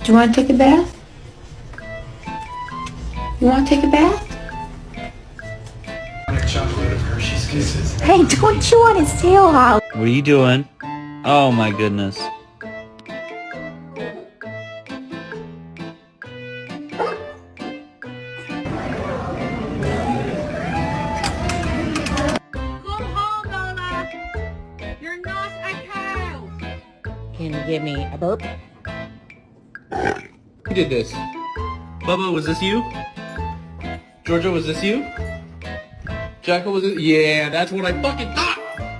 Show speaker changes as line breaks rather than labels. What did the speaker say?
Do you want to take a bath? You want to take a bath?
Chocolate of Hershey's Kisses.
Hey, don't chew on his tail, Holly.
What are you doing? Oh my goodness.
Come home, Lola. You're not a cow.
Can you give me a burp?
Who did this? Bubba, was this you? Georgia, was this you? Jackal, was it? Yeah, that's what I fucking thought!